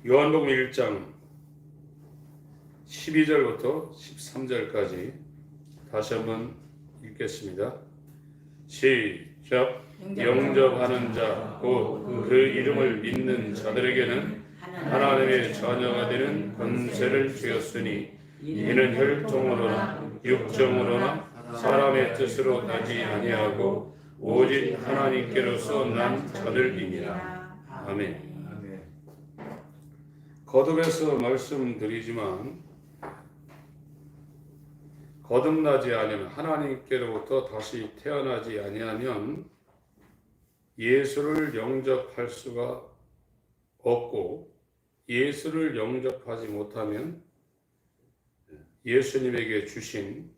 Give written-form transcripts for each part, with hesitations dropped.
요한복음 1장 12절부터 13절까지 다시 한번 읽겠습니다. 시작. 영접하는 자 곧 그 이름을 믿는 자들에게는 하나님의 자녀가 되는 권세를 주었으니 이는 혈통으로나 육정으로나 사람의 뜻으로 나지 아니하고 오직 하나님께로서 난 자들이니라. 아멘. 거듭해서 말씀드리지만 거듭나지 아니하면 하나님께로부터 다시 태어나지 아니하면 예수를 영접할 수가 없고, 예수를 영접하지 못하면 예수님에게 주신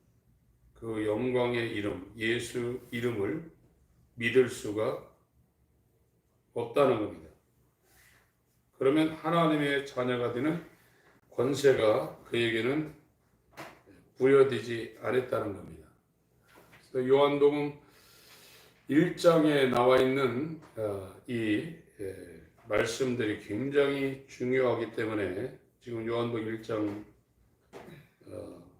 그 영광의 이름, 예수 이름을 믿을 수가 없다는 겁니다. 그러면 하나님의 자녀가 되는 권세가 그에게는 부여되지 않았다는 겁니다. 그래서 요한복음 1장에 나와 있는 이 말씀들이 굉장히 중요하기 때문에 지금 요한복음 1장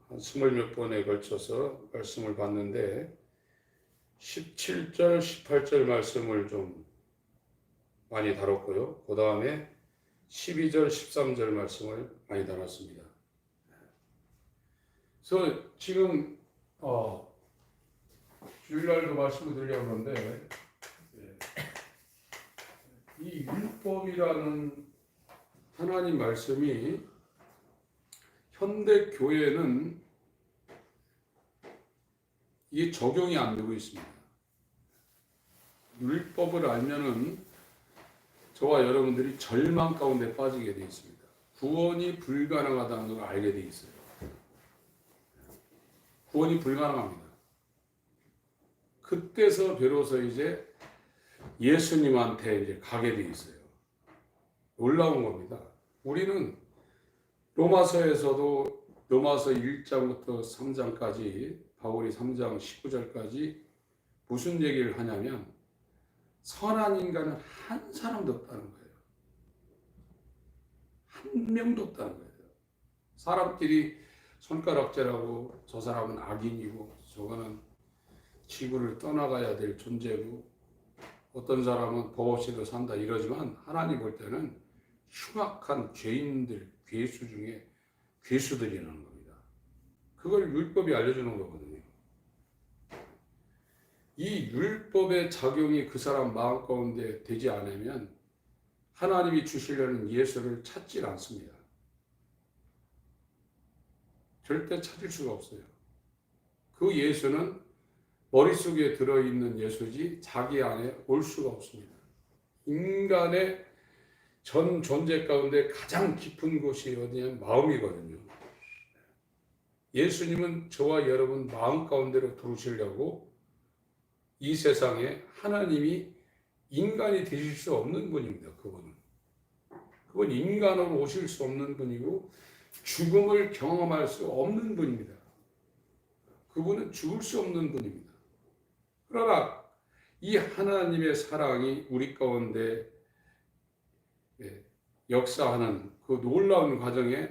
한 20몇 번에 걸쳐서 말씀을 봤는데 17절, 18절 말씀을 좀 많이 다뤘고요. 그 다음에 12절, 13절 말씀을 많이 다뤘습니다. 그래서 지금 주일날도 말씀을 드리려고 하는데 이 율법이라는 하나님 말씀이 현대 교회는 이게 적용이 안 되고 있습니다. 율법을 알면은 저와 여러분들이 절망 가운데 빠지게 되어 있습니다. 구원이 불가능하다는 걸 알게 되어 있어요. 구원이 불가능합니다. 그때서 비로소 이제 예수님한테 이제 가게 되어 있어요. 놀라운 겁니다. 우리는 로마서에서도 로마서 1장부터 3장까지 바울이 3장 19절까지 무슨 얘기를 하냐면 선한 인간은 한 사람도 없다는 거예요. 한 명도 없다는 거예요. 사람끼리 손가락질하고 저 사람은 악인이고 저거는 지구를 떠나가야 될 존재고 어떤 사람은 법 없이도 산다 이러지만 하나님 볼 때는 흉악한 죄인들, 괴수 중에 괴수들이라는 겁니다. 그걸 율법이 알려주는 거거든요. 이 율법의 작용이 그 사람 마음 가운데 되지 않으면 하나님이 주시려는 예수를 찾질 않습니다. 절대 찾을 수가 없어요. 그 예수는 머릿속에 들어있는 예수지 자기 안에 올 수가 없습니다. 인간의 전 존재 가운데 가장 깊은 곳이 어디냐면 마음이거든요. 예수님은 저와 여러분 마음 가운데로 들어오시려고 이 세상에 하나님이 인간이 되실 수 없는 분입니다. 그분 인간으로 오실 수 없는 분이고 죽음을 경험할 수 없는 분입니다. 그분은 죽을 수 없는 분입니다. 그러나 이 하나님의 사랑이 우리 가운데 역사하는 그 놀라운 과정에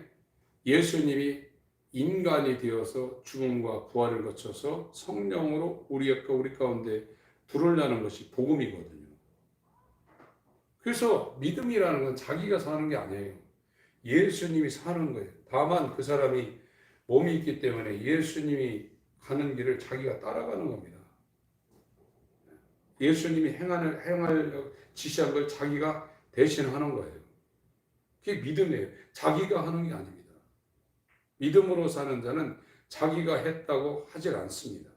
예수님이 인간이 되어서 죽음과 부활을 거쳐서 성령으로 우리 가운데 들어오려는 것이 복음이거든요. 그래서 믿음이라는 건 자기가 사는 게 아니에요. 예수님이 사는 거예요. 다만 그 사람이 몸이 있기 때문에 예수님이 가는 길을 자기가 따라가는 겁니다. 예수님이 행할 지시한 걸 자기가 대신하는 거예요. 그게 믿음이에요. 자기가 하는 게 아닙니다. 믿음으로 사는 자는 자기가 했다고 하질 않습니다.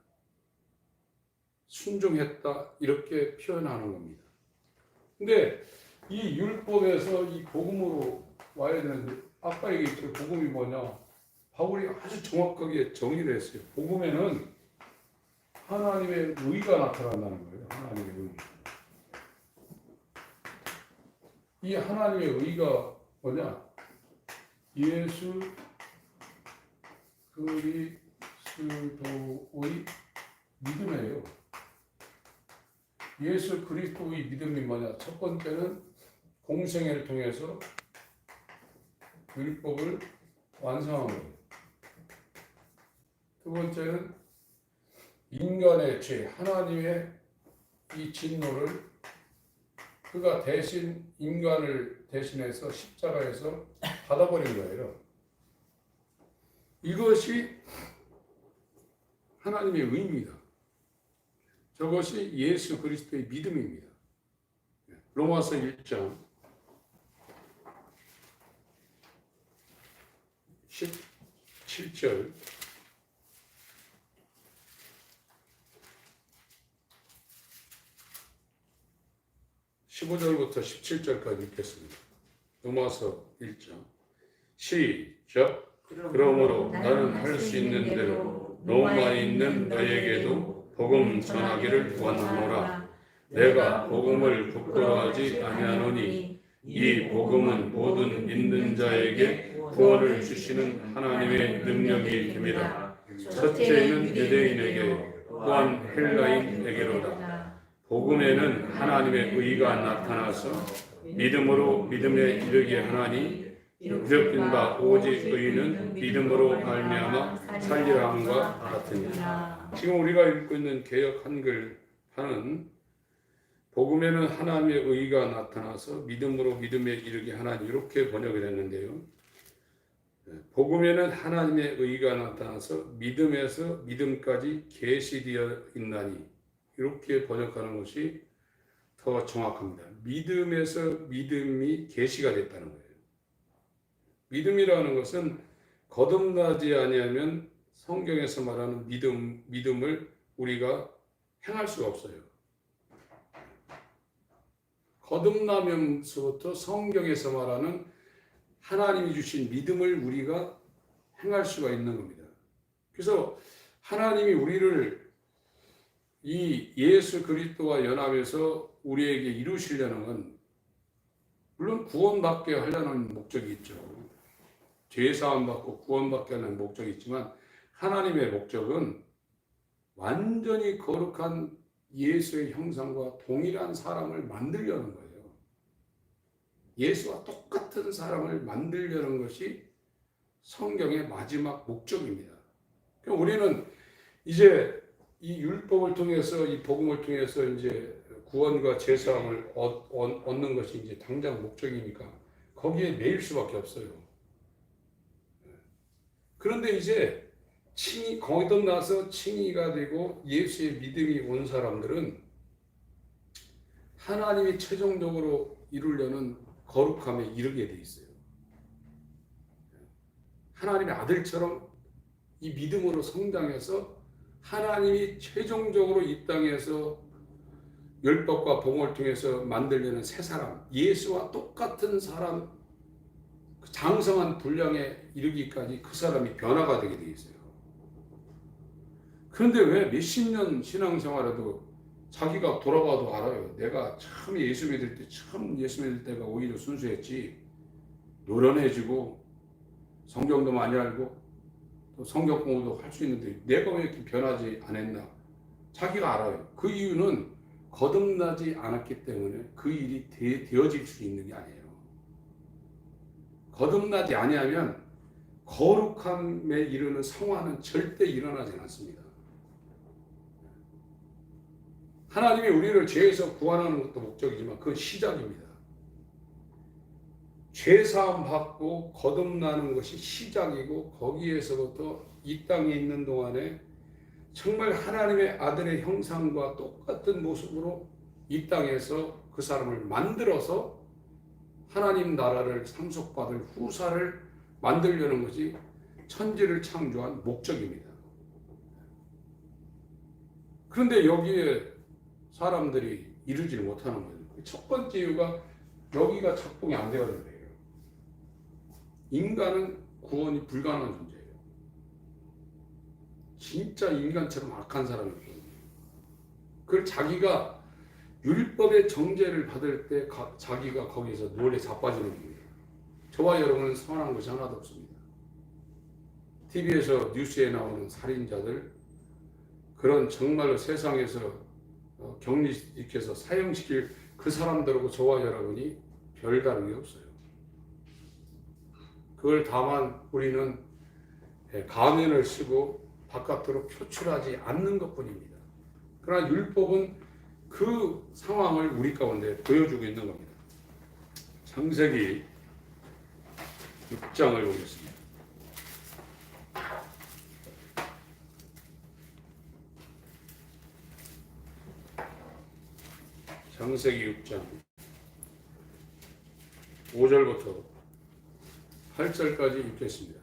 순종했다 이렇게 표현하는 겁니다. 근데 이 율법에서 이 복음으로 와야 되는데 아까 얘기했죠. 복음이 뭐냐? 바울이 아주 정확하게 정의를 했어요. 복음에는 하나님의 의가 나타난다는 거예요. 하나님의 의. 이 하나님의 의가 뭐냐? 예수 그리스도의 믿음이에요. 예수 그리스도의 믿음이 뭐냐? 첫 번째는 공생애를 통해서 율법을 완성한 거예요. 두 번째는 인간의 죄, 하나님의 이 진노를 그가 대신 인간을 대신해서 십자가에서 받아버린 거예요. 이것이 하나님의 의입니다. 저것이 예수 그리스도의 믿음입니다. 로마서 1장 17절 15절부터 17절까지 읽겠습니다. 로마서 1장 시작. 그러므로 나는 할 수 있는 대로 로마에 있는 너에게도 복음 전하기를 원하노라. 내가 복음을 부끄러워하지 아니하노니 이 복음은 모든 믿는 자에게 구원을 주시는 하나님의 능력이 됨이라. 첫째는 유대인에게 또한 헬라인에게로다. 복음에는 하나님의 의가 나타나서 믿음으로 믿음에 이르게 하나니 이르긴 바 오직 의인은 믿음으로 말미암아 살리라 함과 같으니라. 지금 우리가 읽고 있는 개역 한글판은 복음에는 하나님의 의가 나타나서 믿음으로 믿음에 이르게 하나니 이렇게 번역이 됐는데요. 복음에는 하나님의 의가 나타나서 믿음에서 믿음까지 계시되어 있나니 이렇게 번역하는 것이 더 정확합니다. 믿음에서 믿음이 계시가 됐다는 거예요. 믿음이라는 것은 거듭나지 아니하면 성경에서 말하는 믿음을 우리가 행할 수가 없어요. 거듭나면서부터 성경에서 말하는 하나님이 주신 믿음을 우리가 행할 수가 있는 겁니다. 그래서 하나님이 우리를 이 예수 그리스도와 연합해서 우리에게 이루시려는 건 물론 구원받게 하려는 목적이 있죠. 죄사함 받고 구원받게 하는 목적이 있지만 하나님의 목적은 완전히 거룩한 예수의 형상과 동일한 사람을 만들려는 거예요. 예수와 똑같은 사람을 만들려는 것이 성경의 마지막 목적입니다. 그러니까 우리는 이제 이 율법을 통해서 이 복음을 통해서 이제 구원과 제사함을 얻는 것이 이제 당장 목적이니까 거기에 매일 수밖에 없어요. 그런데 이제 거듭나서 칭의가 되고 예수의 믿음이 온 사람들은 하나님이 최종적으로 이루려는 거룩함에 이르게 돼 있어요. 하나님의 아들처럼 이 믿음으로 성장해서 하나님이 최종적으로 이 땅에서 율법과 복음을 통해서 만들려는 새 사람, 예수와 똑같은 사람, 장성한 분량에 이르기까지 그 사람이 변화가 되게 돼 있어요. 그런데 왜 몇십 년 신앙생활에도 자기가 돌아봐도 알아요. 내가 참 예수 믿을 때가 오히려 순수했지. 노련해지고 성경도 많이 알고 또 성경 공부도 할 수 있는데 내가 왜 이렇게 변하지 않았나? 자기가 알아요. 그 이유는 거듭나지 않았기 때문에 그 일이 되어질 수 있는 게 아니에요. 거듭나지 아니하면 거룩함에 이르는 성화는 절대 일어나지 않습니다. 하나님이 우리를 죄에서 구원하는 것도 목적이지만 그건 시작입니다. 죄사함 받고 거듭나는 것이 시작이고 거기에서부터 이 땅에 있는 동안에 정말 하나님의 아들의 형상과 똑같은 모습으로 이 땅에서 그 사람을 만들어서 하나님 나라를 상속받을 후사를 만들려는 것이 천지를 창조한 목적입니다. 그런데 여기에 사람들이 이루지를 못하는 거예요. 첫 번째 이유가 여기가 작동이 안 되어야 된대요. 인간은 구원이 불가능한 존재예요. 진짜 인간처럼 악한 사람이거든요. 그걸 자기가 율법의 정죄를 받을 때 자기가 거기서 노래 자빠지는 겁니다. 저와 여러분은 선한 것이 하나도 없습니다. TV에서 뉴스에 나오는 살인자들, 그런 정말로 세상에서 격리시켜서 사형시킬 그 사람들하고 저와 여러분이 별다른 게 없어요. 그걸 다만 우리는 가면을 쓰고 바깥으로 표출하지 않는 것뿐입니다. 그러나 율법은 그 상황을 우리 가운데 보여주고 있는 겁니다. 창세기 6장을 보겠습니다. 창세기 6장 5절부터 8절까지 읽겠습니다.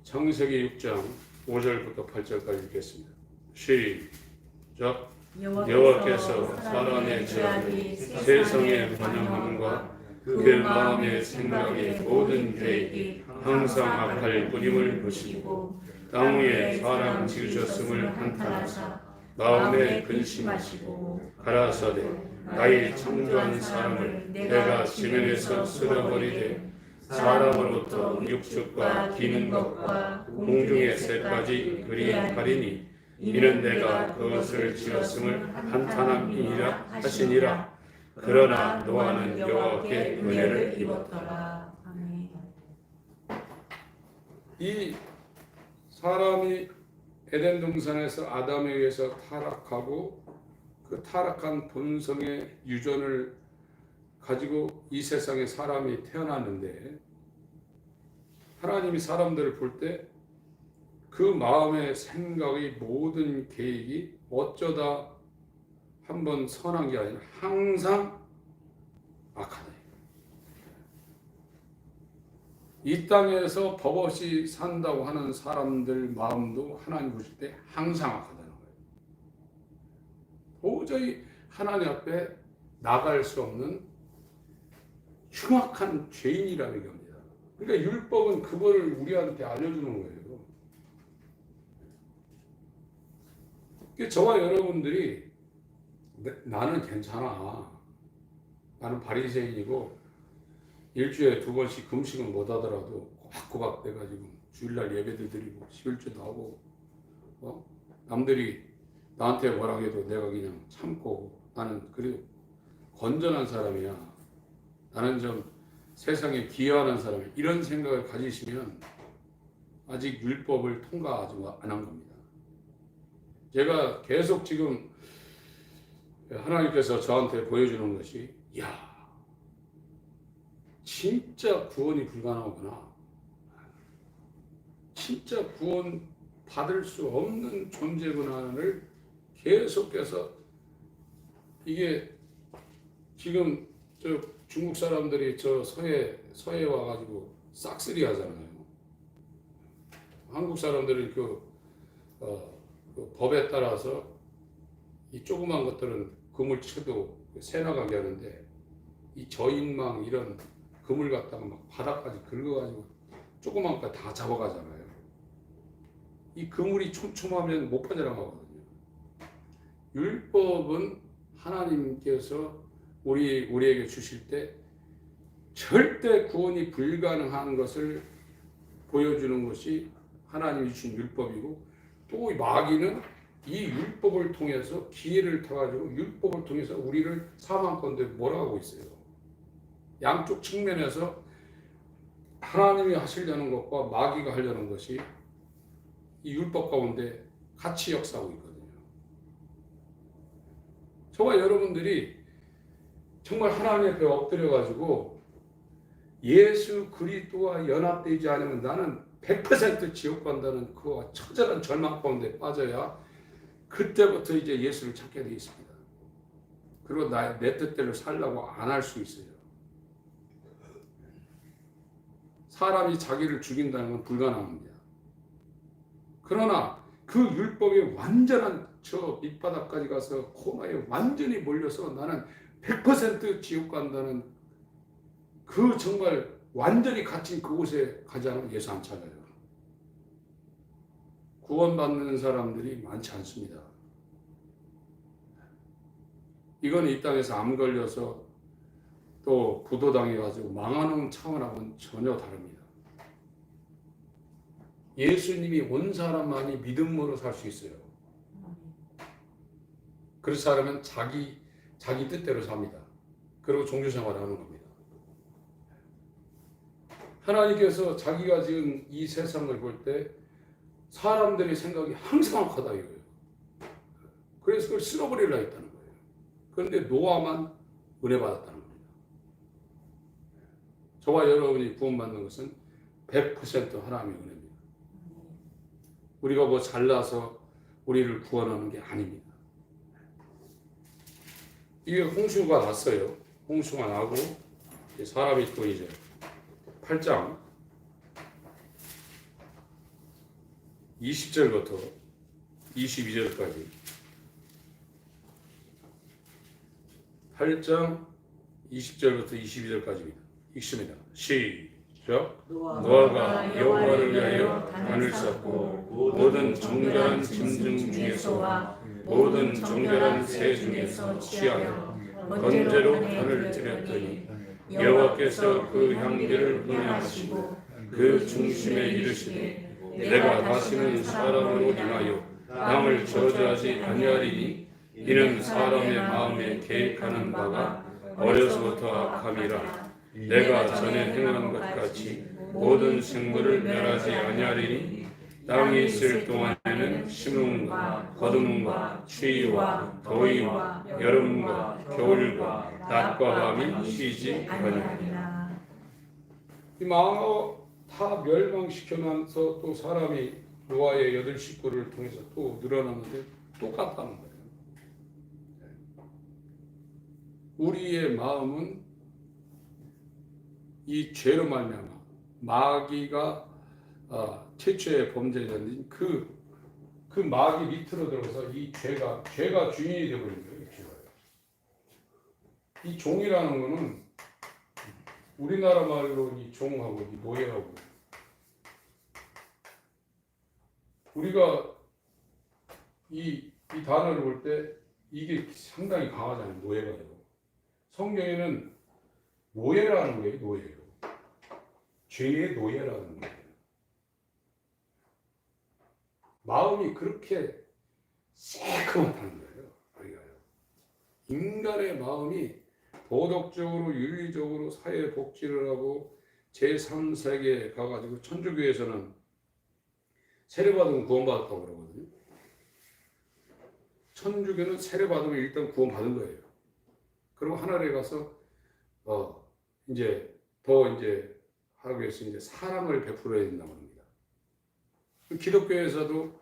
창세기 6장 5절부터 8절까지 읽겠습니다. 시작. 여호와께서 사람의 죄악이 세상에 번영함과 그 마음의 생각의 모든 계획이 항상 악할 뿐임을 보시고 땅 위에 사람 지으셨음을 한탄하사 마음에 근심하시고 가라사대 나의 창조한 사람을 내가 지면에서 쓸어버리되 사람으로부터 육축과 기는 것과 공중의 새까지 그리 가리니 이는 내가 그것을 지었음을 한탄함이니라 하시니라. 그러나 노아는 여호와께 은혜를 입었더라. 아멘. 이 사람이 에덴 동산에서 아담에 의해서 타락하고 그 타락한 본성의 유전을 가지고 이 세상에 사람이 태어났는데 하나님이 사람들을 볼 때 그 마음의 생각의 모든 계획이 어쩌다 한번 선한 게 아니라 항상 악하다. 이 땅에서 법 없이 산다고 하는 사람들 마음도 하나님 보실 때 항상 악하다는 거예요. 도저히 하나님 앞에 나갈 수 없는 흉악한 죄인이라는 겁니다. 그러니까 율법은 그거를 우리한테 알려주는 거예요. 저와 여러분들이 나는 괜찮아. 나는 바리새인이고 일주일에 2번씩 금식은 못 하더라도 꼬박꼬박 돼가지고 주일날 예배도 드리고 11주도 하고 남들이 나한테 뭐라 해도 내가 그냥 참고 나는 그래도 건전한 사람이야. 나는 좀 세상에 기여하는 사람이야. 이런 생각을 가지시면 아직 율법을 통과하지 않은 겁니다. 제가 계속 지금 하나님께서 저한테 보여주는 것이 진짜 구원이 불가능하구나. 진짜 구원 받을 수 없는 존재구나를 계속해서 이게 지금 저 중국 사람들이 저 서해 와가지고 싹쓸이 하잖아요. 한국 사람들은 그 법에 따라서 이 조그만 것들은 그물 쳐도 새 나가게 하는데 이 저인망 이런 그물 갖다가 막 바닥까지 긁어가지고 조그만 거 다 잡아가잖아요. 이 그물이 촘촘하면 못 빠져나가거든요. 율법은 하나님께서 우리에게 주실 때 절대 구원이 불가능한 것을 보여주는 것이 하나님이 주신 율법이고 또 마귀는 이 율법을 통해서 기회를 타가지고 율법을 통해서 우리를 사망 가운데 몰아가고 있어요. 양쪽 측면에서 하나님이 하시려는 것과 마귀가 하려는 것이 이 율법 가운데 같이 역사하고 있거든요. 저와 여러분들이 정말 하나님 앞에 엎드려가지고 예수 그리스도와 연합되지 않으면 나는 100% 지옥 간다는 그와 처절한 절망 가운데 빠져야 그때부터 이제 예수를 찾게 되어 있습니다. 그리고 내 뜻대로 살려고 안 할 수 있어요. 사람이 자기를 죽인다는 건 불가능합니다. 그러나 그 율법의 완전한 저 밑바닥까지 가서 코너에 완전히 몰려서 나는 100% 지옥 간다는 그 정말 완전히 갇힌 그곳에 가지 않으면 예수 안 찾아요. 구원받는 사람들이 많지 않습니다. 이건 이 땅에서 암 걸려서 또 부도당해가지고 망하는 차원하고는 전혀 다릅니다. 예수님이 온 사람만이 믿음으로 살 수 있어요. 그렇지 않으면 자기 뜻대로 삽니다. 그리고 종교생활을 하는 겁니다. 하나님께서 자기가 지금 이 세상을 볼 때 사람들의 생각이 항상 악하다 이거예요. 그래서 그걸 쓸어버리려 했다는 거예요. 그런데 노아만 은혜 받았다는 겁니다. 저와 여러분이 구원받는 것은 100% 하나님의 은혜입니다. 우리가 뭐 잘나서 우리를 구원하는 게 아닙니다. 이게 홍수가 났어요. 홍수가 나고 사람이 또 이제 8장 20절부터 22절까지 8장 20절부터 22절까지입니다. 읽습니다. 시작. 노아가 여호와를 위하여 단을 쌓고 모든 정결한 짐승 중에서와 모든 정결한 새 중에서 취하여 번제로 단을 드렸더니 여호와께서 그 향기를 흥하시고 그 중심에 이르시되 내가 다시는 사람으로 인하여 땅을 저주하지 아니하리니 이는 사람의 마음에 계획하는 바가 어려서부터 악함이라. 내가 전에 행한 것 같이 모든 생물을 멸하지 아니하리니 땅에 있을 동안에는 심음과 거둠과 추위와 더위와 여름과 겨울과 낮과 밤이 쉬지 아니하리라. 이 망어 다 멸망시켜면서 또 사람이 노아의 8 식구를 통해서 또 늘어났는데 똑같다는 거예요. 우리의 마음은 이 죄로 말미암아 마귀가 최초의 범죄자인 그 마귀 밑으로 들어가서 이 죄가 주인이 되어버린 거예요. 이 종이라는 거는 우리나라 말로 이 종하고 이 노예하고 우리가 이 단어를 볼 때 이게 상당히 강하잖아요. 노예가 되고 성경에는 노예라는 거예요. 노예요. 죄의 노예라는 거예요. 마음이 그렇게 새까맣다는 거예요. 인간의 마음이 도덕적으로 윤리적으로 사회 복지를 하고 제3세계에 가가지고 천주교에서는 세례받으면 구원받았다고 그러거든요. 천주교는 세례받으면 일단 구원받은 거예요. 그리고 하늘에 가서 이제 더 이제 하기 위해서 이제 사랑을 베풀어야 된다고 합니다. 기독교에서도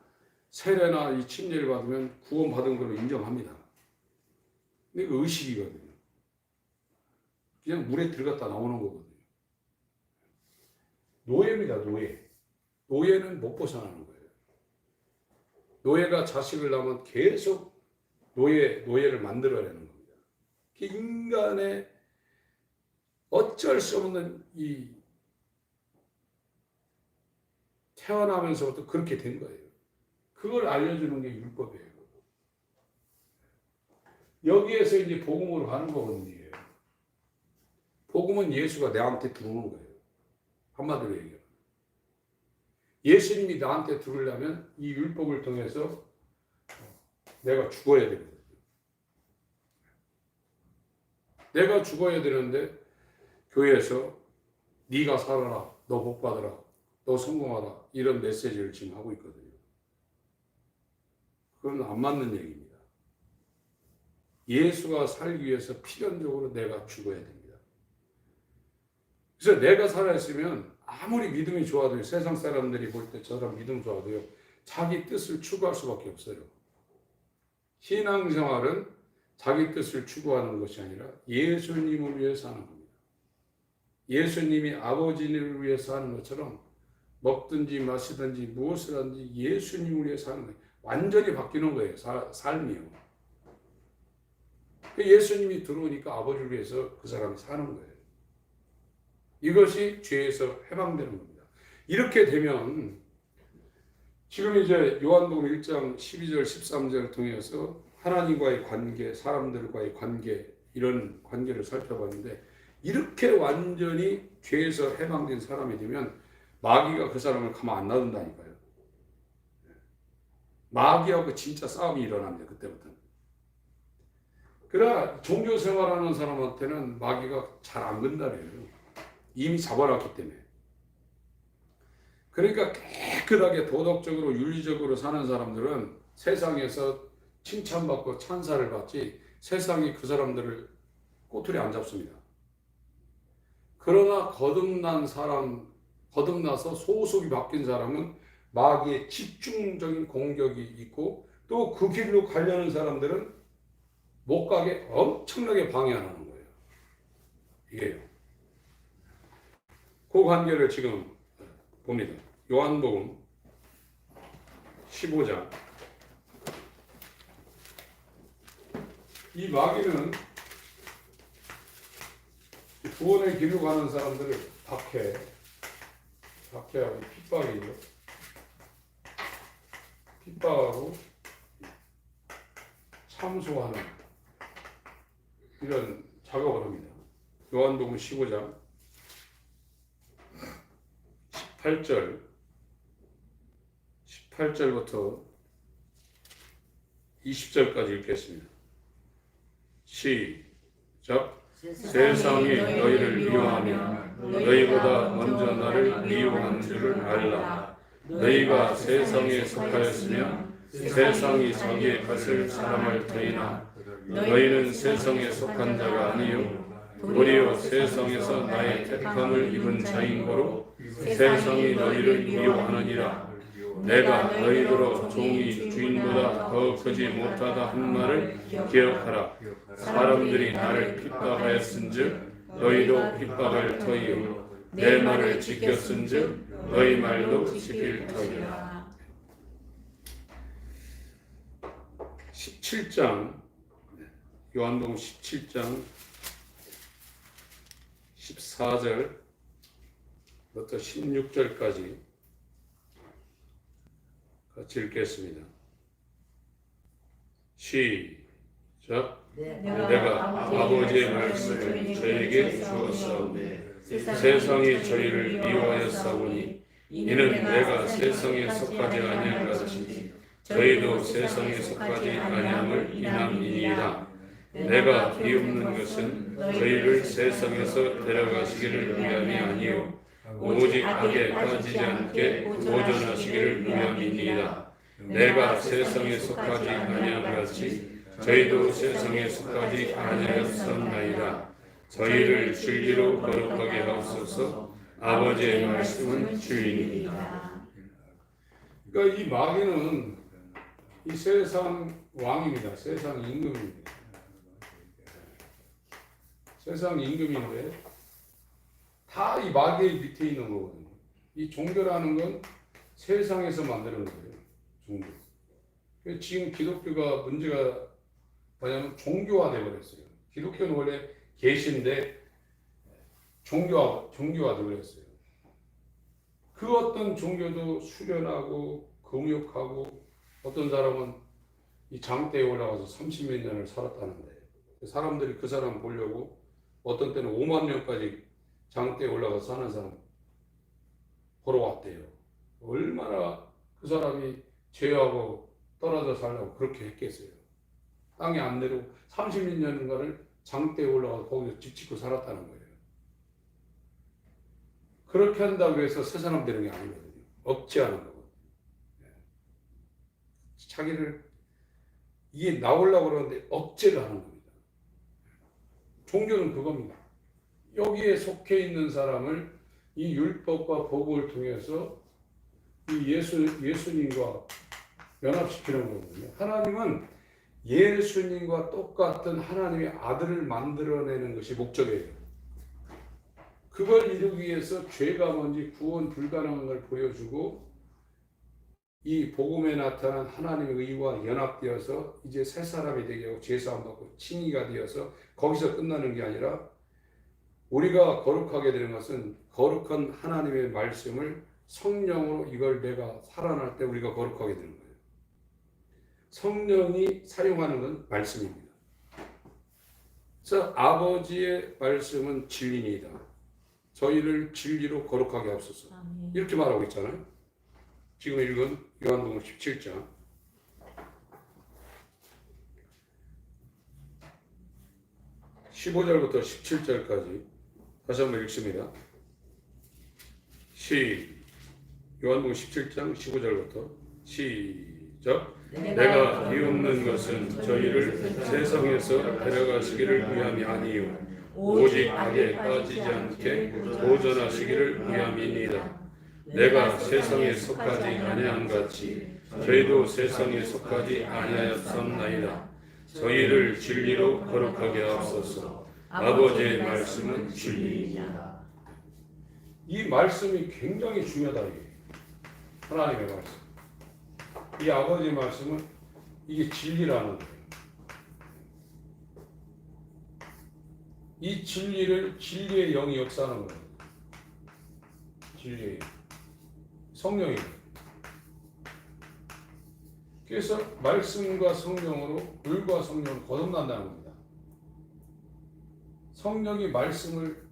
세례나 이 침례를 받으면 구원받은 걸로 인정합니다. 근데 그 의식이거든요. 그냥 물에 들어갔다 나오는 거거든요. 노예입니다, 노예. 노예는 못 벗어나는 거예요. 노예가 자식을 낳으면 계속 노예를 만들어내는 겁니다. 인간의 어쩔 수 없는 이 태어나면서부터 그렇게 된 거예요. 그걸 알려주는 게 율법이에요. 여기에서 이제 복음으로 가는 거거든요. 복음은 예수가 내한테 들어오는 거예요. 한마디로 얘기하면. 예수님이 나한테 들으려면 이 율법을 통해서 내가 죽어야 되거든요. 내가 죽어야 되는데 교회에서 네가 살아라, 너 복 받아라, 너 성공하라 이런 메시지를 지금 하고 있거든요. 그건 안 맞는 얘기입니다. 예수가 살기 위해서 필연적으로 내가 죽어야 됩니다. 그래서 내가 살아있으면 아무리 믿음이 좋아도요, 세상 사람들이 볼 때 저 사람 믿음 좋아도요, 자기 뜻을 추구할 수밖에 없어요. 신앙생활은 자기 뜻을 추구하는 것이 아니라 예수님을 위해 사는 겁니다. 예수님이 아버지를 위해서 하는 것처럼 먹든지 마시든지 무엇을 하든지 예수님을 위해 사는 거예요. 완전히 바뀌는 거예요. 삶이요. 예수님이 들어오니까 아버지를 위해서 그 사람이 사는 거예요. 이것이 죄에서 해방되는 겁니다. 이렇게 되면 지금 이제 요한복음 1장 12절 13절을 통해서 하나님과의 관계, 사람들과의 관계, 이런 관계를 살펴봤는데 이렇게 완전히 죄에서 해방된 사람이 되면 마귀가 그 사람을 가만 안 놔둔다니까요. 마귀하고 진짜 싸움이 일어납니다. 그때부터는. 그러나 종교생활하는 사람한테는 마귀가 잘 안 건다래요. 이미 잡아놨기 때문에. 그러니까 깨끗하게 도덕적으로 윤리적으로 사는 사람들은 세상에서 칭찬받고 찬사를 받지 세상이 그 사람들을 꼬투리 안 잡습니다. 그러나 거듭나서 소속이 바뀐 사람은 마귀의 집중적인 공격이 있고 또 그 길로 가려는 사람들은 못 가게 엄청나게 방해하는 거예요. 이게요. 그 관계를 지금 봅니다. 요한복음 15장. 이 마귀는 구원의 길로 가는 사람들을 박해하고 핍박하고 참소하는 이런 작업을 합니다. 요한복음 15장 18절부터 20절까지 읽겠습니다. 시작. 세상이 너희를 미워하며 너희보다 먼저 나를 미워한 줄을 알라. 너희가 세상에 속하였으면 세상이 자기의 것을 사랑할 터이나 너희는 세상에 속한 자가 아니요 도리어 세상에서 나의 택함을 입은 자인 거로 세상이 너희를 미워하느니라. 내가 너희더러 종이 주인보다 더 크지 못하다 한 말을 기억하라. 사람들이 나를 핍박하였은즉 너희도 핍박할 터이요 내 말을 지켰은즉 너희 말도 지킬 터이라. 17장 요한복음 17장 14절부터 16절까지 같이 읽겠습니다. 시작. 내가 아버지의 말씀을 저에게 주었사오니 세상이 저희를 미워하였사오니 이는 내가 세상에 속하지 아니한 같이 저희도 세상에 속하지 아니함을 인함이니이다. 내가 비웃는 것은 저희를 세상에서 데려가시기를 위함이 아니요 오직 악에 빠지지 않게 보존하시기를 위함이니이다. 내가 세상에 속하지 아니함 같이 저희도 세상에 속하지 아니하였사오나이다. 저희를 진리로 거룩하게 하옵소서. 아버지의 말씀은 진리니이다. 그러니까 이 마귀는 이 세상 왕입니다. 세상 임금입니다. 세상 임금인데 다 이 마귀의 밑에 있는 거거든요. 이 종교라는 건 세상에서 만드는 거예요. 종교. 지금 기독교가 문제가 뭐냐면 종교화돼 버렸어요. 기독교는 원래 계시인데 종교화돼 버렸어요. 그 어떤 종교도 수련하고 금욕하고 어떤 사람은 이 장대에 올라가서 30몇 년을 살았다는데 사람들이 그 사람 보려고 어떤 때는 5만 명까지 장대에 올라가서 사는 사람 보러 왔대요. 얼마나 그 사람이 죄하고 떨어져 살려고 그렇게 했겠어요. 땅에 안 내려고 30몇 년간을 장대에 올라가서 거기서 집 짓고 살았다는 거예요. 그렇게 한다고 해서 새 사람 되는 게 아니거든요. 억제하는 거거든요. 자기를 이게 나오려고 그러는데 억제를 하는 겁니다. 종교는 그겁니다. 여기에 속해 있는 사람을 이 율법과 복음을 통해서 이 예수님과 연합시키는 거거든요. 하나님은 예수님과 똑같은 하나님의 아들을 만들어내는 것이 목적이에요. 그걸 이루기 위해서 죄가 뭔지 구원 불가능한 걸 보여주고 이 복음에 나타난 하나님의 의와 연합되어서 이제 새 사람이 되게 하고 죄사함 받고 칭의가 되어서 거기서 끝나는 게 아니라 우리가 거룩하게 되는 것은 거룩한 하나님의 말씀을 성령으로 이걸 내가 살아날 때 우리가 거룩하게 되는 거예요. 성령이 사용하는 건 말씀입니다. 그래서 아버지의 말씀은 진리니이다. 저희를 진리로 거룩하게 하옵소서. 이렇게 말하고 있잖아요. 지금 읽은 요한복음 17장 15절부터 17절까지 다시 한번 읽습니다. 시작. 요한복음 17장 15절부터 시작. 내가 비웃는 것은 저희를 세상에서 데려가시기를 위함이 아니요 오직 악에 빠지지 않게 도전하시기를 위함이니이다. 내가 세상에 속하지 아니한 같이 저희도 세상에 속하지 아니하였사옵나이다. 저희를 진리로 거룩하게 하옵소서. 아버지의 말씀은 진리이다. 이 말씀이 굉장히 중요하다. 이게 하나님의 말씀. 이 아버지의 말씀은 이게 진리라는 거예요. 이 진리를 진리의 영이 역사하는 거예요. 진리의 성령이. 그래서 말씀과 성령으로 물과 성령을 거듭난다는 겁니다. 성령이 말씀을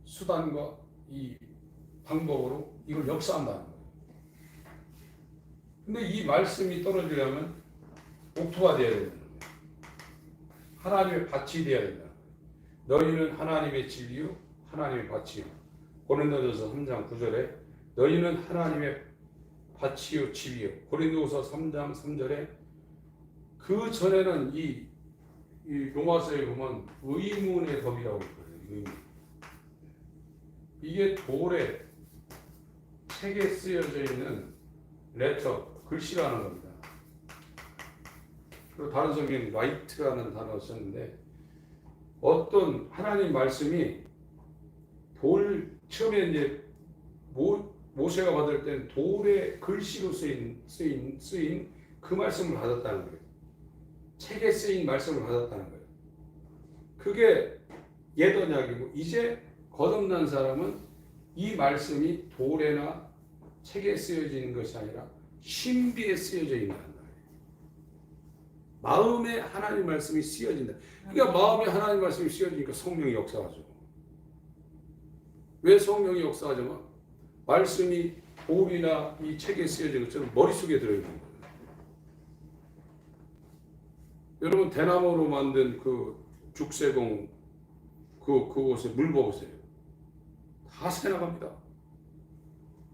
수단과 이 방법으로 이걸 역사한다는 거예요. 근데 이 말씀이 떨어지려면 옥토가 되어야 된다는 거예요. 하나님의 밭이 되어야 된다는 거예요. 너희는 하나님의 진리요 하나님의 밭이요. 고린도전서 3장 9절에 너희는 하나님의 밭이요 집이요. 고린도후서 3장 3절에 그 전에는 이 로마서에 보면 의문의 법이라고 있거든요. 의문. 이게 돌에 책에 쓰여져 있는 레터, 글씨라는 겁니다. 그리고 다른 성경에는 라이트라는 단어를 썼는데 어떤 하나님 말씀이 처음에 이제 모세가 받을 때는 돌에 글씨로 쓰인 그 말씀을 받았다는 거예요. 책에 쓰인 말씀을 받았다는 거예요. 그게 옛 언약이고 이제 거듭난 사람은 이 말씀이 돌에나 책에 쓰여지는 것이 아니라 신비에 쓰여져 있는 거예요. 마음에 하나님 말씀이 쓰여진다. 그러니까 마음에 하나님 말씀이 쓰여지니까 성령이 역사하죠. 왜 성령이 역사하냐면 말씀이 돌이나 이 책에 쓰여진 것처럼 머릿속에 들어있는 거예요. 여러분 대나무로 만든 그 죽새공 그곳에 물 먹으세요. 다 새나갑니다.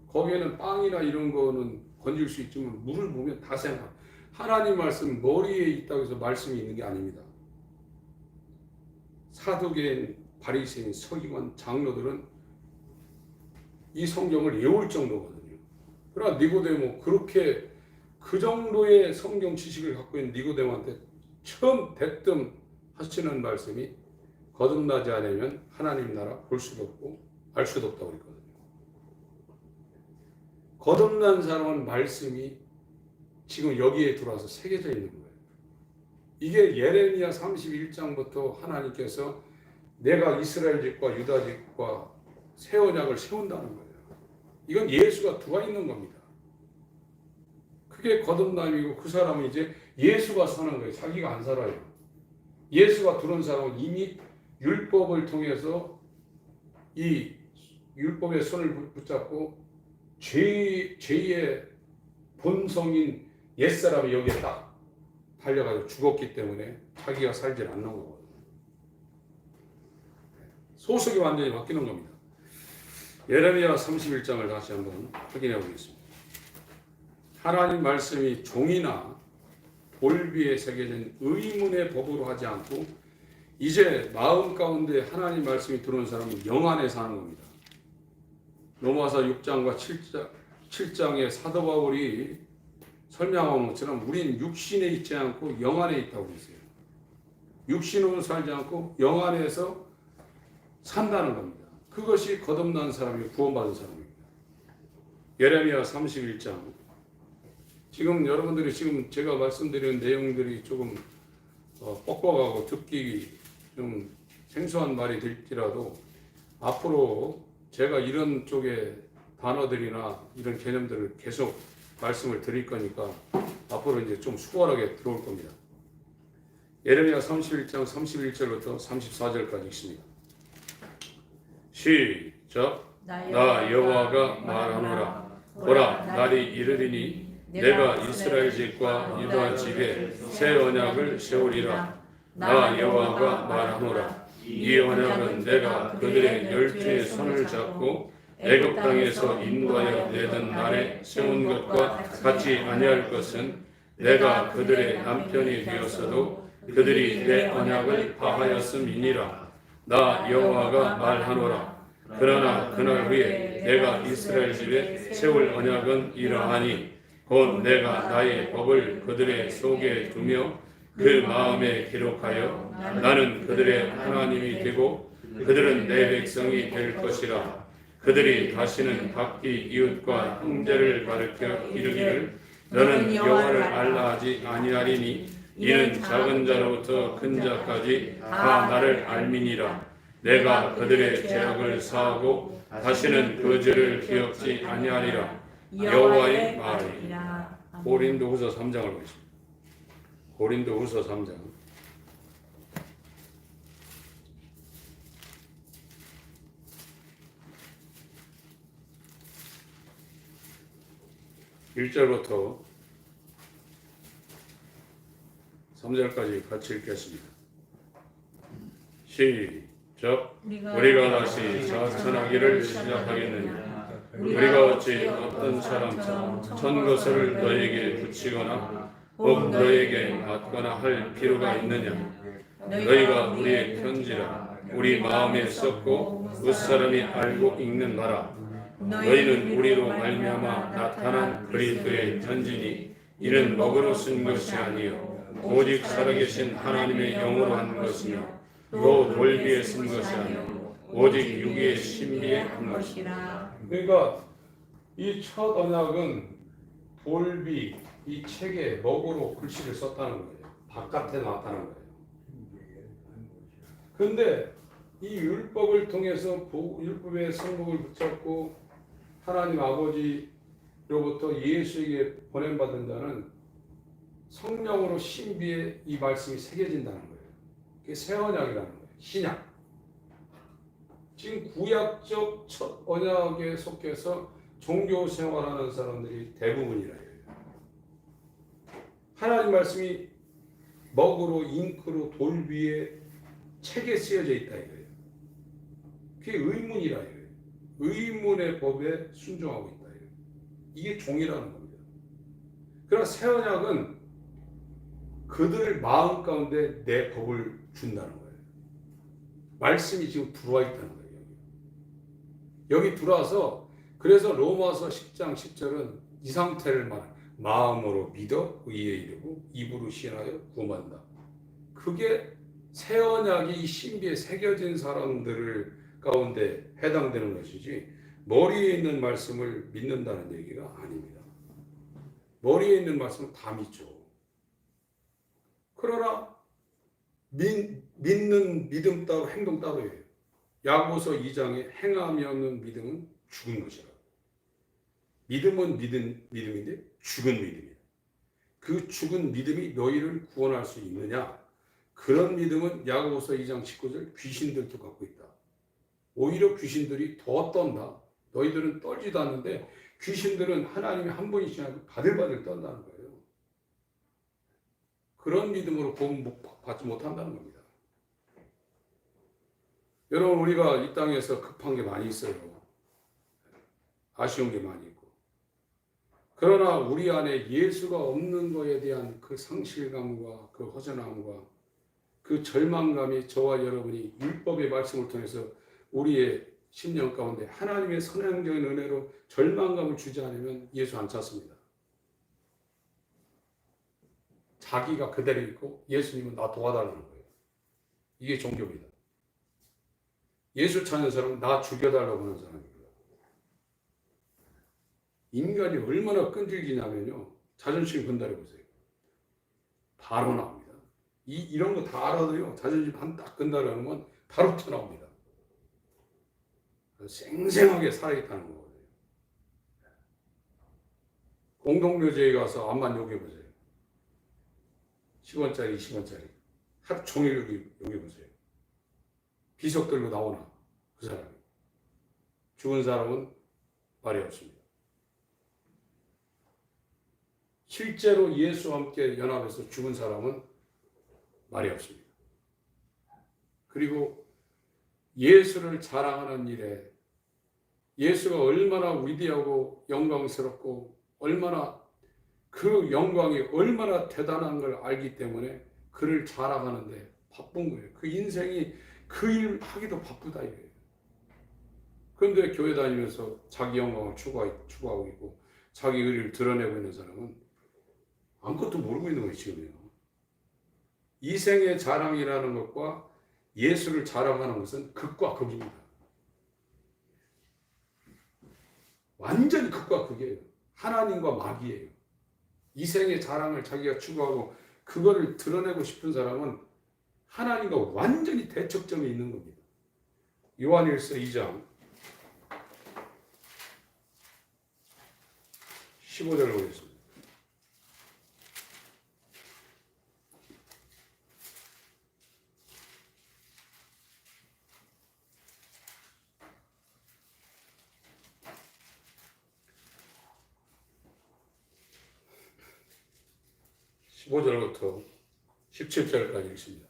거기에는 빵이나 이런 거는 건질 수 있지만 물을 보면 다 새나가. 하나님 말씀 머리에 있다고 해서 말씀이 있는 게 아닙니다. 사두개인, 바리새인, 서기관, 장로들은 이 성경을 외울 정도거든요. 그러나 니고데모 그렇게 그 정도의 성경 지식을 갖고 있는 니고데모한테 처음 대뜸 하시는 말씀이 거듭나지 않으면 하나님 나라 볼 수도 없고 알 수도 없다고 그랬거든요. 거듭난 사람은 말씀이 지금 여기에 들어와서 새겨져 있는 거예요. 이게 예레미야 31장부터 하나님께서 내가 이스라엘 집과 유다 집과 새 언약을 세운다는 거예요. 이건 예수가 들어와 있는 겁니다. 그게 거듭남이고 그 사람은 이제 예수가 사는 거예요. 자기가 안 살아요. 예수가 들어온 사람은 이미 율법을 통해서 이 율법의 손을 붙잡고 죄의 본성인 옛사람이 여기에 딱 달려가서 죽었기 때문에 자기가 살질 않는 거거든요. 소속이 완전히 바뀌는 겁니다. 예레미야 31장을 다시 한번 확인해 보겠습니다. 하나님 말씀이 종이나 돌비에 새겨진 의문의 법으로 하지 않고 이제 마음 가운데 하나님 말씀이 들어온 사람은 영 안에 사는 겁니다. 로마서 6장과 7장의 사도 바울이 설명한 것처럼 우린 육신에 있지 않고 영 안에 있다고 했어요. 육신으로 살지 않고 영 안에서 산다는 겁니다. 그것이 거듭난 사람이 구원받은 사람입니다. 예레미야 31장. 지금 여러분들이 지금 제가 말씀드리는 내용들이 조금 뻑뻑하고 듣기 좀 생소한 말이 될지라도 앞으로 제가 이런 쪽의 단어들이나 이런 개념들을 계속 말씀을 드릴 거니까 앞으로 이제 좀 수월하게 들어올 겁니다. 예레미야 31장 31절부터 34절까지 읽습니다. 시작. 나 여호와가 말하노라. 보라, 날이 이르리니 내가 이스라엘 집과 유다 집에 새 언약을 세우리라. 나 여호와가 말하노라. 이 언약은 내가 그들의 열주의 손을 잡고 애굽 땅에서 인도하여 내던 날에 세운 것과 같이 아니할 것은 내가 그들의 남편이 되었어도 그들이 내 언약을 파하였음이니라. 나 여호와가 말하노라. 그러나 그날 후에 내가 이스라엘 집에 세울 언약은 이러하니 곧 내가 나의 법을 그들의 속에 두며 그 마음에 기록하여 나는 그들의 하나님이 되고 그들은 내 백성이 될 것이라. 그들이 다시는 각기 이웃과 형제를 가르쳐 이르기를 너는 여호와를 알라 하지 아니하리니 이는 작은 자로부터 큰 자까지 다 나를 알미니라. 내가 그들의 죄악을 사하고 다시는 그 죄를 기억지 아니하리라. 여호와의 말이니라. 고린도후서 3장을 보겠습니다. 고린도후서 3장 1절부터 3절까지 같이 읽겠습니다. 시작. 우리가 다시 자천하기를 시작하겠느냐? 우리가 어찌 어떤 사람처럼 천거설을 너에게 붙이거나 혹 너에게 맞거나 할 필요가 있느냐? 너희가 우리의 편지라 우리 마음에 썼고 윗사람이 알고 읽는 바라. 너희는 우리로 말미암아 나타난 그리스도의 편지니 이는 먹으로 쓴 것이 아니요 오직 살아계신 하나님의 영으로 한 것이며 또 돌비에 쓴 것이 아니요 오직 유기의 신비에 한 것이라. 그러니까 이 첫 언약은 돌비 이 책에 먹으로 글씨를 썼다는 거예요. 바깥에 나타난 거예요. 그런데 이 율법을 통해서 율법의 성목을 붙잡고 하나님 아버지로부터 예수에게 보냄받은 자는 성령으로 신비에 이 말씀이 새겨진다는 거예요. 그게 새 언약이라는 거예요. 신약. 지금 구약적 첫 언약에 속해서 종교 생활하는 사람들이 대부분이라 해요. 하나님 말씀이 먹으로 잉크로 돌비에 책에 쓰여져 있다 이거예요. 그게 의문이라 이거예요. 의문의 법에 순종하고 있다 이거예요. 이게 종이라는 겁니다. 그러나 새 언약은 그들 마음 가운데 내 법을 준다는 거예요. 말씀이 지금 들어와 있다는 거예요. 여기 들어와서 그래서 로마서 10장 10절은 이 상태를 말해요. 마음으로 믿어 의에 이르고 입으로 시인하여 구원받는다. 그게 새 언약이 이 신비에 새겨진 사람들을 가운데 해당되는 것이지 머리에 있는 말씀을 믿는다는 얘기가 아닙니다. 머리에 있는 말씀은 다 믿죠. 그러나 믿는 믿음 따로 행동 따로예요. 야고보서 2장에 행함이 없는 믿음은 죽은 것이라. 믿음은 믿음인데 죽은 믿음이다. 그 죽은 믿음이 너희를 구원할 수 있느냐? 그런 믿음은 야고보서 2장 19절 귀신들도 갖고 있다. 오히려 귀신들이 더 떤다. 너희들은 떨지도 않는데 귀신들은 하나님이 한 분이시나 바들바들 떤다는 거예요. 그런 믿음으로 구원 받지 못한다는 겁니다. 여러분 우리가 이 땅에서 급한 게 많이 있어요. 아쉬운 게 많이 있고. 그러나 우리 안에 예수가 없는 것에 대한 그 상실감과 그 허전함과 그 절망감이 저와 여러분이 율법의 말씀을 통해서 우리의 심령 가운데 하나님의 선행적인 은혜로 절망감을 주지 않으면 예수 안 찾습니다. 자기가 그대로 있고 예수님은 나 도와달라는 거예요. 이게 종교입니다. 예수 찾는 사람은 나 죽여달라고 하는 사람입니다. 인간이 얼마나 끈질기냐면요. 자존심 건드려보세요. 바로 나옵니다. 이런 거 다 알아도요. 자존심 한 딱 건드려는 건 바로 튀어나옵니다. 생생하게 살아있다는 거거든요. 공동묘지에 가서 암만 욕해보세요. 10원짜리, 20원짜리. 하루 종일 욕해보세요. 비석 들고 나오나 그 사람이. 죽은 사람은 말이 없습니다. 실제로 예수와 함께 연합해서 죽은 사람은 말이 없습니다. 그리고 예수를 자랑하는 일에 예수가 얼마나 위대하고 영광스럽고 얼마나 그 영광이 얼마나 대단한 걸 알기 때문에 그를 자랑하는데 바쁜 거예요. 그 인생이 그 일 하기도 바쁘다 이거예요. 그런데 교회 다니면서 자기 영광을 추구하고 있고 자기 의리를 드러내고 있는 사람은 아무것도 모르고 있는 거예요, 지금요. 이생의 자랑이라는 것과 예수를 자랑하는 것은 극과 극입니다. 완전히 극과 극이에요. 하나님과 마귀예요. 이생의 자랑을 자기가 추구하고 그거를 드러내고 싶은 사람은 하나님과 완전히 대척점에 있는 겁니다. 요한일서 2장 15절을 보겠습니다. (15절부터) 17절까지 읽습니다.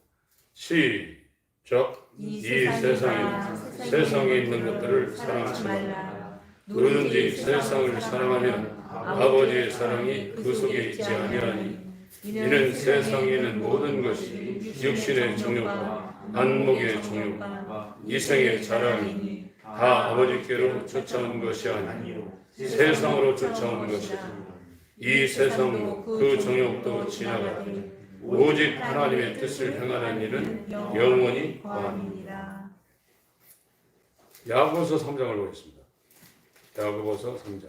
시작. 이 세상에 있는 것들을 사랑하지 말라. 누구든지 세상을 사랑하면 아버지의 사랑이 그 속에 있지 아니하니 이는 세상에 있는 모든 것이 육신의 정욕과 안목의 정욕과 이생의 자랑이 다 아버지께로 쫓아온 것이 아니요 세상으로 쫓아온 것이다. 이 세상도 그 정욕도 지나가되 오직 하나님의 뜻을 행하는 일은 영원히 거하니라. 야고보서 3장을 보겠습니다. 야고보서 3장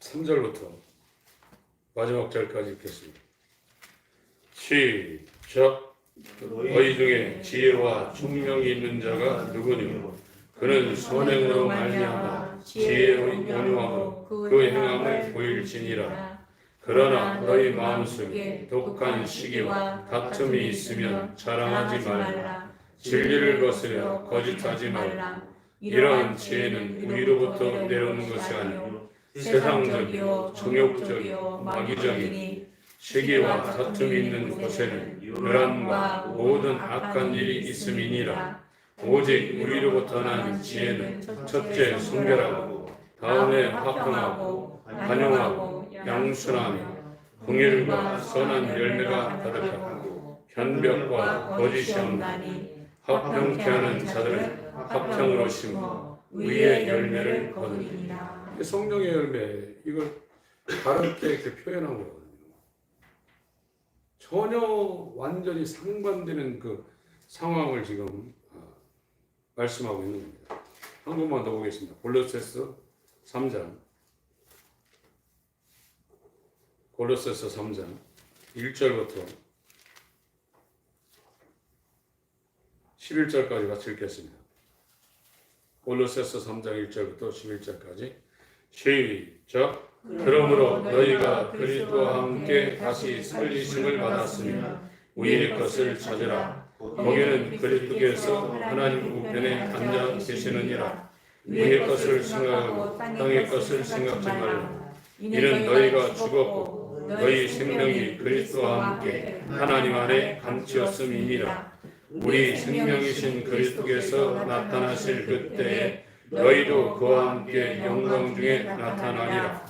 13절부터 마지막 절까지 읽겠습니다. 시작. 너희 중에 지혜와 총명이 있는 자가 누구뇨? 그는 선행으로 말미암아 지혜의 온유함으로 그 행함을 보일지니라. 그러나 너희 마음속에 독한 시기와 다툼이 있으면 자랑하지 말라. 진리를 거스려 거짓하지 말라. 이러한 지혜는 위로부터 내려오는 것이 아니요 세상적이요 정욕적이요 마귀적이니 시기와 다툼이 있는 곳에는 멸함과 모든 악한 일이 있음이니라. 오직 우리로부터 난 지혜는 첫째 순결하고 다음에 화평하고 관용하고 양순하며 공의과 선한 열매가 가득하고 변벽과 거짓이 없나니 화평케 하는 자들은 화평으로 심어 의의 열매를 거두리니라. 성령의 열매 이걸 다르게 이렇게 표현한 거거든요. 전혀 완전히 상반되는 그 상황을 지금 말씀하고 있는 겁니다. 한 번만 더 보겠습니다. 골로새서 3장 1절부터 11절까지 같이 읽겠습니다. 골로새서 3장 1절부터 11절까지 시작. 그러므로 너희가 그리스도와 함께 다시 살리심을 받았으면 위의 것을 찾으라. 거기는 그리스도께서 하나님 우편에 앉아 계시느니라. 위의 것을 생각하고 땅의 것을 생각지 말라. 이는 너희가 죽었고 너희 생명이 그리스도와 함께 하나님 안에 감추었음이니라. 우리 생명이신 그리스도께서 나타나실 그때에 너희도 그와 함께 영광 중에 나타나리라.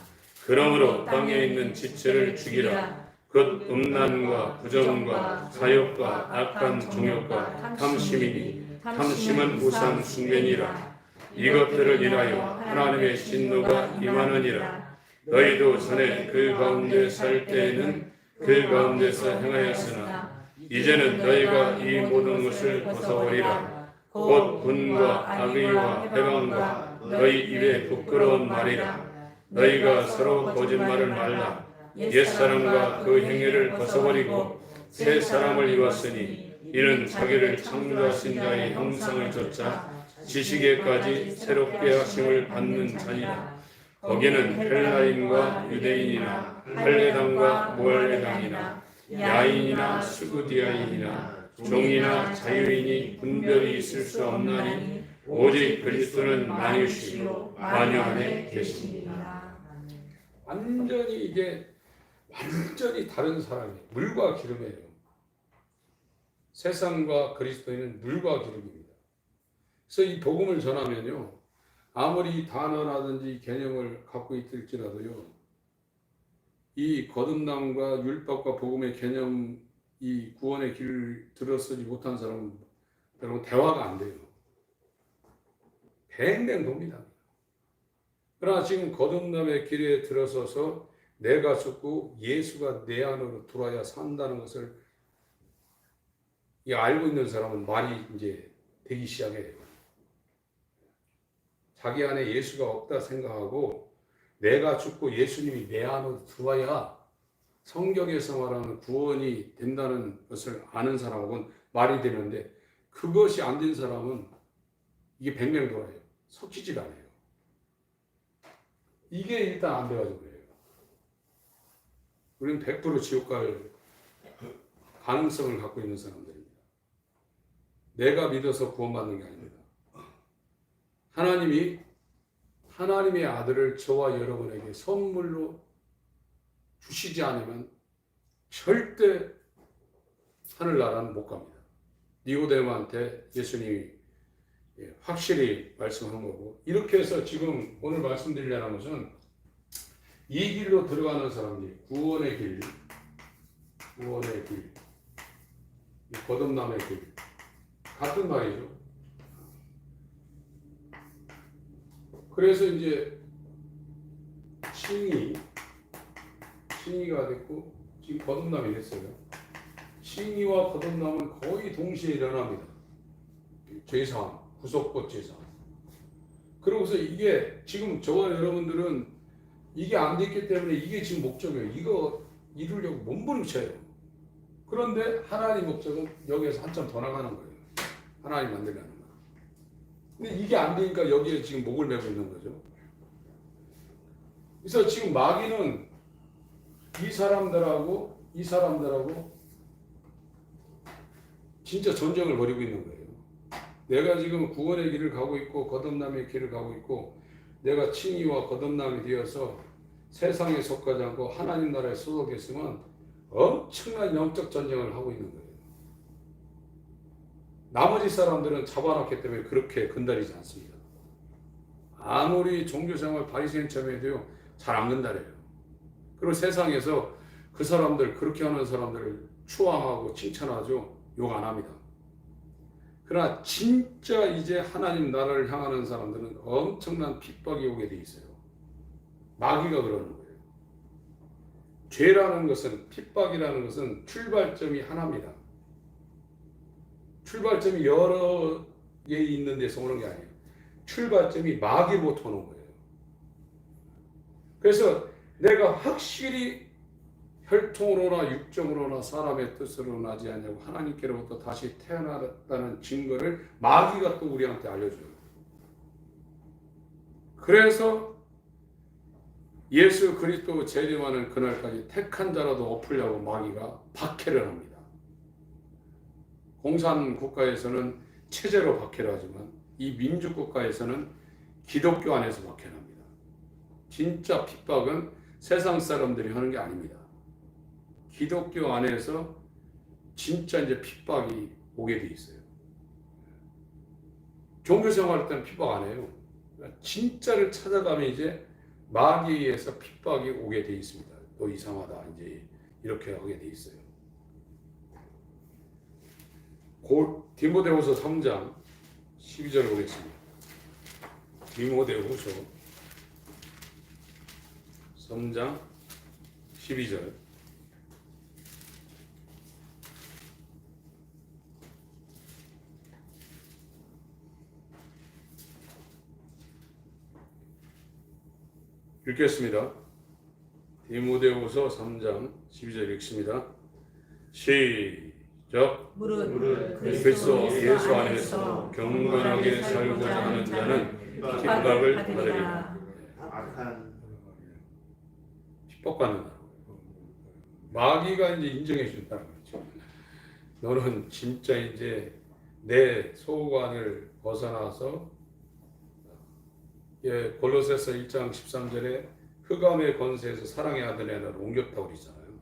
그러므로 땅에 있는 지체를 죽이라. 곧 음란과 부정과 사욕과 악한 종욕과 탐심이니 탐심은 우상 숭배니라. 이것들을 인하여 하나님의 진노가 임하느니라. 너희도 전에 그 가운데 살 때에는 그 가운데서 행하였으나 이제는 너희가 이 모든 것을 벗어버리라. 곧 분과 악의와 해방과 너희 입에 부끄러운 말이라. 너희가 서로 거짓말을 말라. 옛사람과 그 행위를 벗어버리고 새 사람을 입었으니 이는 자기를 창조하신 자의 형상을 좇아 지식에까지 새롭게 하심을 받는 자니라. 거기는 헬라인과 유대인이나 할례당과 무할례당이나 야인이나 스구디아인이나 종이나 자유인이 분별이 있을 수 없나니 오직 그리스도는 만유시요 만유 안에 계십니다. 완전히 이게 완전히 다른 사람이에요. 물과 기름이에요. 세상과 그리스도인은 물과 기름입니다. 그래서 이 복음을 전하면요, 아무리 단어라든지 개념을 갖고 있을지라도요, 이 거듭남과 율법과 복음의 개념, 이 구원의 길을 들어서지 못한 사람은 여러분 대화가 안 돼요. 뱅뱅 돕니다. 그러나 지금 거듭남의 길에 들어서서 내가 죽고 예수가 내 안으로 들어와야 산다는 것을 알고 있는 사람은 말이 이제 되기 시작해요. 자기 안에 예수가 없다 생각하고 내가 죽고 예수님이 내 안으로 들어와야 성경에서 말하는 구원이 된다는 것을 아는 사람하고는 말이 되는데, 그것이 안 된 사람은 이게 뱅뱅 돌아요. 섞이지가 않아요. 이게 일단 안 돼가지고 그래요. 우리는 100% 지옥 갈 가능성을 갖고 있는 사람들입니다. 내가 믿어서 구원받는 게 아닙니다. 하나님의 아들을 저와 여러분에게 선물로 주시지 않으면 절대 하늘나라는 못 갑니다. 니고데모한테 예수님이 확실히 말씀한 거고, 이렇게 해서 지금 오늘 말씀드리려는 것은 이 길로 들어가는 사람들이 구원의 길, 거듭남의 길 같은 말이죠. 그래서 이제 칭의가 됐고 지금 거듭남이 됐어요. 칭의와 거듭남은 거의 동시에 일어납니다. 죄사함, 구속꽃 죄사함. 그러고서 이게 지금 저와 여러분들은 이게 안 됐기 때문에 이게 지금 목적이에요. 이거 이루려고 몸부림쳐요. 그런데 하나님 목적은 여기에서 한참 더 나가는 거예요. 하나님 만들려는 거. 근데 이게 안 되니까 여기에 지금 목을 매고 있는 거죠. 그래서 지금 마귀는 이 사람들하고 진짜 전쟁을 벌이고 있는 거예요. 내가 지금 구원의 길을 가고 있고 거듭남의 길을 가고 있고, 내가 칭의와 거듭남이 되어서 세상에 속하지 않고 하나님 나라에 소속했으면 엄청난 영적 전쟁을 하고 있는 거예요. 나머지 사람들은 잡아놨기 때문에 그렇게 건드리지 않습니다. 아무리 종교생활 바리새인처럼 해도요, 잘 안 건드려요. 그리고 세상에서 그 사람들, 그렇게 하는 사람들을 추앙하고 칭찬하죠. 욕 안 합니다. 그러나 진짜 이제 하나님 나라를 향하는 사람들은 엄청난 핍박이 오게 돼 있어요. 마귀가 그러는 거예요. 죄라는 것은, 핍박이라는 것은 출발점이 하나입니다. 출발점이 여러 개 있는 데서 오는 게 아니에요. 출발점이 마귀부터 오는 거예요. 그래서 내가 확실히 혈통으로나 육정으로나 사람의 뜻으로 나지 않냐고 하나님께로부터 다시 태어났다는 증거를 마귀가 또 우리한테 알려줘요. 그래서 예수 그리스도 재림하는 그날까지 택한 자라도 엎으려고 마귀가 박해를 합니다. 공산 국가에서는 체제로 박해를 하지만 이 민주 국가에서는 기독교 안에서 박해를 합니다. 진짜 핍박은 세상 사람들이 하는 게 아닙니다. 기독교 안에서 진짜 이제 핍박이 오게 돼 있어요. 종교 생활할 때는 핍박 안 해요. 진짜를 찾아가면 이제 마귀에서 핍박이 오게 돼 있습니다. 또 이상하다 이제 이렇게 하게 돼 있어요. 디모데후서 3장 12절 보겠습니다. 디모데후서 3장 12절. 읽겠습니다. 디모데후서 3장 12절 읽습니다. 시작. 무릇 그리스도 예수 안에서 경건하게 살고자 하는 자는 핍박을 받으리라. 핍박받는다. 마귀가 이제 인정해 준다는 거죠. 너는 진짜 이제 내 소관을 벗어나서, 골로새서 1장 13절에 흑암의 권세에서 사랑의 아들의 나라로 옮겼다고 그러잖아요.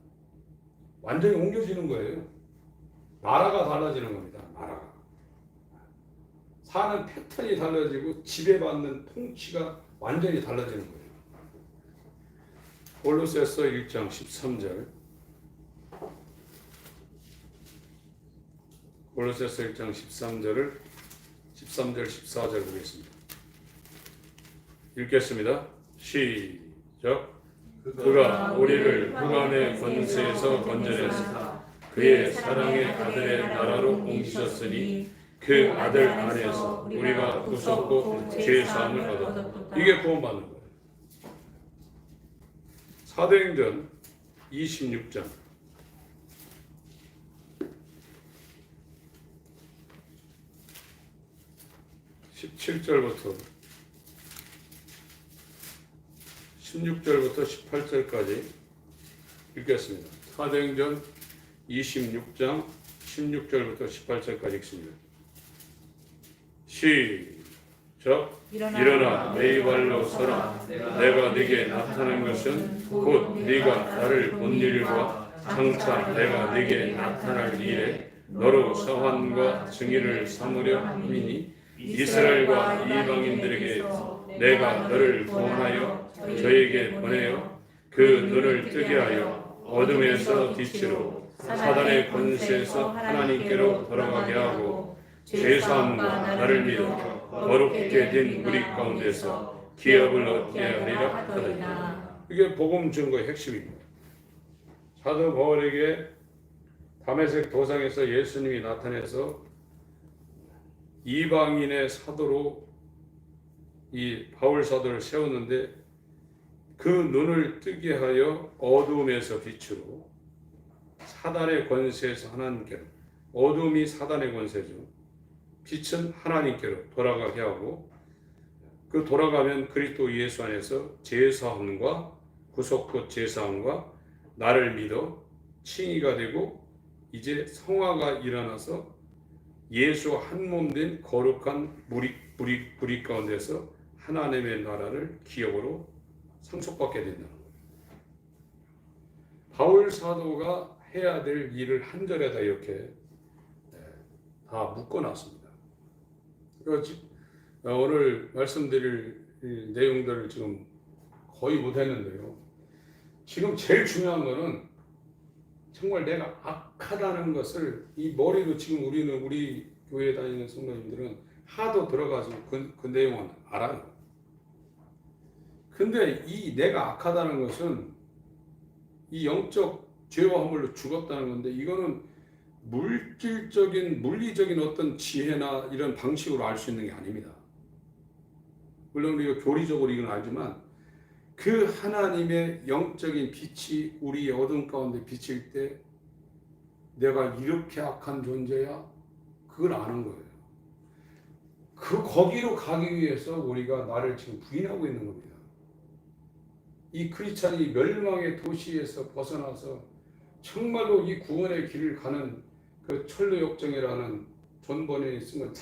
완전히 옮겨지는 거예요. 나라가 달라지는 겁니다. 나라가. 사는 패턴이 달라지고 지배받는 통치가 완전히 달라지는 거예요. 골로새서 1장 13절. 골로새서 1장 13절 14절 보겠습니다. 읽겠습니다. 시작. 그가 우리를 흑암의 권세에서 건져내사 그의 사랑의 아들의 나라로 옮기셨으니 그 아들 안에서 우리가 구속고 죄사함을 얻었다. 이게 구원받는 거예요. 사도행전 26장 17절부터 16절부터 18절까지 읽겠습니다. 사도행전 26장 16절부터 18절까지 읽습니다. 시작. 일어나 네 발로 서라. 내가 네게 나타난 것은 곧 네가 나를 본 일과 장차 내가 네게 나타날 일에 너로 서한과 증인을 삼으려 함이니 이스라엘과 이방인들에게 내가 너를 구원하여 저에게 보내어 그 눈을 뜨게 하여 어둠에서 빛으로 사단의 권세에서 하나님께로 돌아가게 하고 죄사함과 나를 믿어 거룩게 된 우리 가운데서 기업을 얻게 하리라 하더니. 이게 복음 증거의 핵심입니다. 사도 바울에게 다메섹 도상에서 예수님이 나타나서 이방인의 사도로 이 바울 사도를 세웠는데 그 눈을 뜨게 하여 어둠에서 빛으로 사단의 권세에서 하나님께로, 어둠이 사단의 권세죠. 빛은 하나님께로 돌아가게 하고 그 돌아가면 그리스도 예수 안에서 제사함과 구속과 제사함과 나를 믿어 칭의가 되고 이제 성화가 일어나서 예수 한 몸 된 거룩한 무리 가운데서 하나님의 나라를 기업으로 상속받게 된다는 거예요. 바울 사도가 해야 될 일을 한 절에다 이렇게 다 묶어놨습니다. 오늘 말씀드릴 내용들을 지금 거의 못했는데요. 지금 제일 중요한 거는 정말 내가 악하다는 것을 이 머리로 지금 우리 교회에 다니는 성도님들은 하도 들어가서 그 내용은 알아요. 근데 이 내가 악하다는 것은 이 영적 죄와 허물로 죽었다는 건데 이거는 물리적인 어떤 지혜나 이런 방식으로 알 수 있는 게 아닙니다. 물론 우리가 교리적으로 이건 알지만 그 하나님의 영적인 빛이 우리 어둠 가운데 비칠 때 내가 이렇게 악한 존재야? 그걸 아는 거예요. 거기로 가기 위해서 우리가 나를 지금 부인하고 있는 겁니다. 이 크리스찬이 멸망의 도시에서 벗어나서 정말로 이 구원의 길을 가는 그 천루역정이라는 존 버년이 쓴 건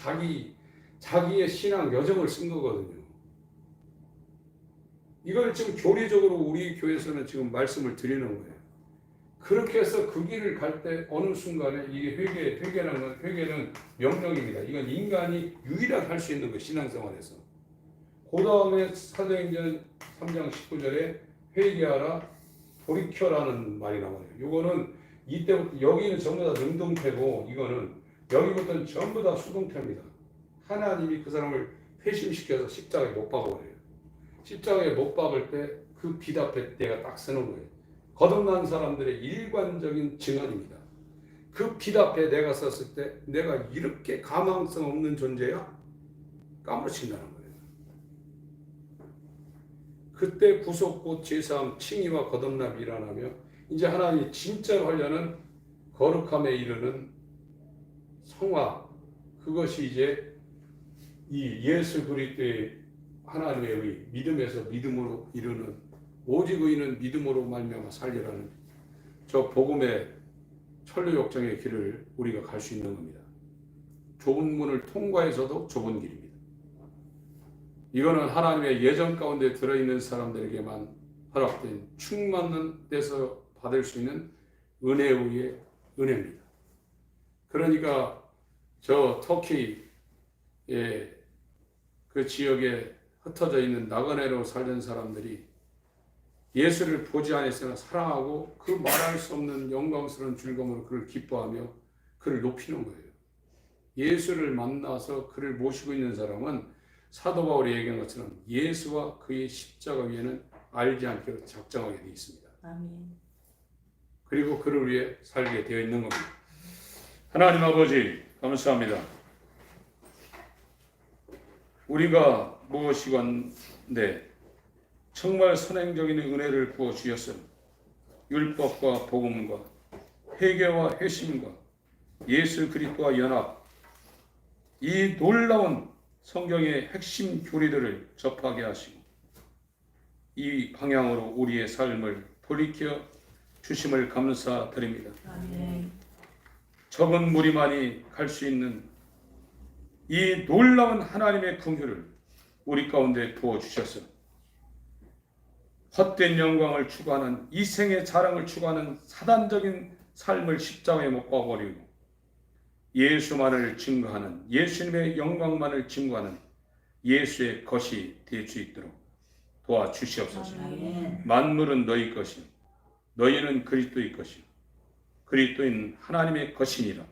자기의 신앙 여정을 쓴 거거든요. 이걸 지금 교리적으로 우리 교회에서는 지금 말씀을 드리는 거예요. 그렇게 해서 그 길을 갈 때 어느 순간에 이게 회개는 명령입니다. 이건 인간이 유일하게 할 수 있는 거예요. 신앙생활에서. 그 다음에 사도행전 3장 19절에 회개하라 돌이켜라는 말이 나와요. 이거는 이때부터 여기는 전부 다 능동태고 이거는 여기부터는 전부 다 수동태입니다. 하나님이 그 사람을 회심시켜서 십자가에 못 박아버려요. 십자가에 못 박을 때 그 빛 앞에 내가 딱 서는 거예요. 거듭난 사람들의 일관적인 증언입니다. 그 빛 앞에 내가 섰을 때 내가 이렇게 가망성 없는 존재야? 까무러친다는 거예요. 그때 구속고 제사함 칭의와 거듭남이 일어나며 이제 하나님이 진짜로 하려는 거룩함에 이르는 성화, 그것이 이제 이 예수 그리스도의 하나님의 의, 믿음에서 믿음으로 이르는 오직 의인은 믿음으로 말미암아 살리라는 저 복음의 천루역정의 길을 우리가 갈 수 있는 겁니다. 좁은 문을 통과해서도 좁은 길입니다. 이거는 하나님의 예정 가운데 들어있는 사람들에게만 허락된 충만한 데서 받을 수 있는 은혜 위에 은혜입니다. 그러니까 저 터키의 그 지역에 흩어져 있는 나그네로 살던 사람들이 예수를 보지 않았으나 사랑하고 그 말할 수 없는 영광스러운 즐거움으로 그를 기뻐하며 그를 높이는 거예요. 예수를 만나서 그를 모시고 있는 사람은 사도 바울이 얘기한 것처럼 예수와 그의 십자가 위에는 알지 않기로 작정하게 되어 있습니다. 아멘. 그리고 그를 위해 살게 되어 있는 겁니다. 하나님 아버지 감사합니다. 우리가 무엇이건데 정말 선행적인 은혜를 부어 주셨음. 율법과 복음과 회개와 회심과 예수 그리스도와 연합, 이 놀라운 성경의 핵심 교리들을 접하게 하시고 이 방향으로 우리의 삶을 돌이켜 주심을 감사드립니다. 아멘. 적은 무리만이 갈 수 있는 이 놀라운 하나님의 긍휼을 우리 가운데 부어 주셨음. 헛된 영광을 추구하는 이생의 자랑을 추구하는 사단적인 삶을 십자가에 못 박아버리고 예수만을 증거하는 예수님의 영광만을 증거하는 예수의 것이 될 수 있도록 도와주시옵소서. 아멘. 만물은 너희 것이요 너희는 그리스도의 것이요 그리스도인 하나님의 것이니라.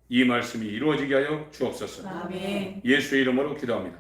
이 말씀이 이루어지게 하여 주옵소서. 아멘. 예수의 이름으로 기도합니다.